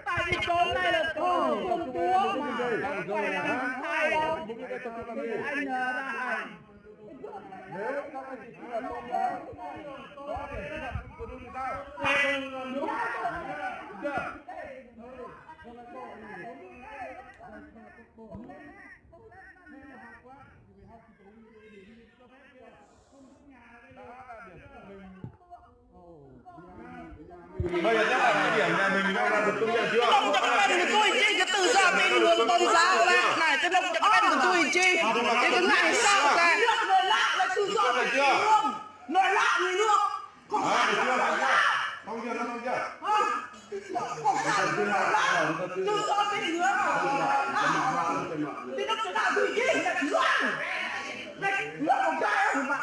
Tại vì chỗ này là chỗ công chúa mà, không phải là sai đâu. Anh ra ảnh. Nếu các anh chị là tôn giáo có thể chấp nhận của tôi thì sao? Đúng chưa? Bây giờ chắc là cái điểm nhà mình đang là được công nhận chưa? Đồng cho các bên của tôi chi cái tự do tín ngưỡng tôn giáo này này cái đồng cho các bên của tôi chi cái thứ này sao này người lạ là tự do tín ngưỡng người lạ người nước không phải Không chưa, không chưa? không phải người lạ tự do tín ngưỡng tín ngưỡng cho nào tôi chi là thứ này nước không trai mà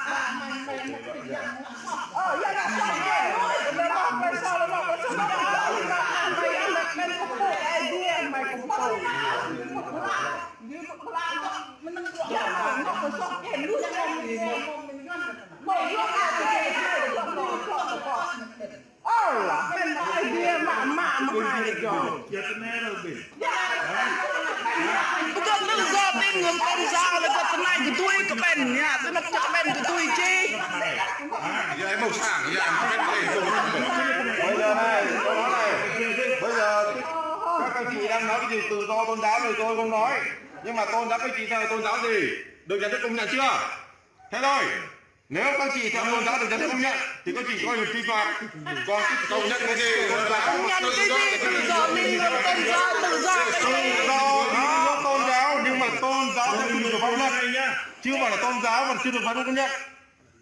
giờ là sao vậy nó làm mày sao nó làm sao nó mày ăn được bên không có ai đi mày cũng không như một la mình nó có sót cái nước mày nó ăn cái bên ai đi mà hai được rồi cái tự do tín ngưỡng tôn giáo là cái này của tôi cái bên nha tôi nói cái bên của tôi chi giờ em màu sảng giờ em biết cái bây giờ này tôi nói này bây giờ các anh chị đang nói cái gì tự do tôn giáo thì tôi không nói nhưng mà tôn giáo các anh chị theo tôn giáo gì được nhà nước công nhận chưa thế thôi nếu các chị theo tôn giáo được nhà nước công nhận thì các chị coi là vi phạm còn công nhận cái gì tôn giáo công nhận cái gì tự do tín ngưỡng tôn giáo tự do cái gì tôn giáo nhưng mà tôn giáo theo quy định của pháp luật này nhá chưa phải là tôn giáo mà chưa được pháp luật công nhận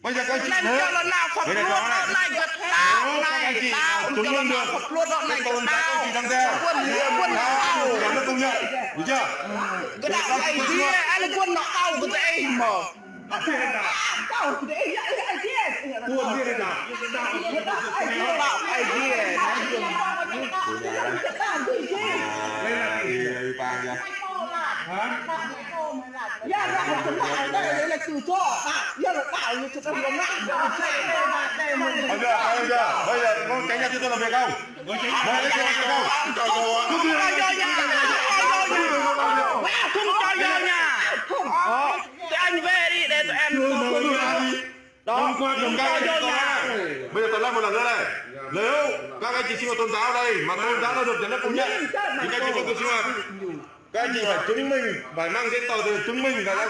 bây giờ các chị nên cho lần nào Phật luật đó này gật tao này tao cho lần nào Phật luật đó này gật tao quân tao nhà nước công nhận đúng chưa cái đạo này kia anh quân nó tao cái đây mà tao cái đấy ai kia quân kia là đạo ai kia giờ là chúng ta đây là từ cho giờ là tạo như chúng ta muốn làm bây giờ có tránh ra cho tôi làm việc không mời lên cho không không cho vô nha không cho vô nha tụi anh về đi để tụi em đó đừng cao vô nha bây giờ tôi nói một lần nữa này nếu các anh chị sinh hoạt tôn giáo đây mà tôn giáo nó được nhà nước công nhận thì các anh chị có quyền sinh hoạt các anh chị phải chứng minh phải mang giấy tờ để chứng minh là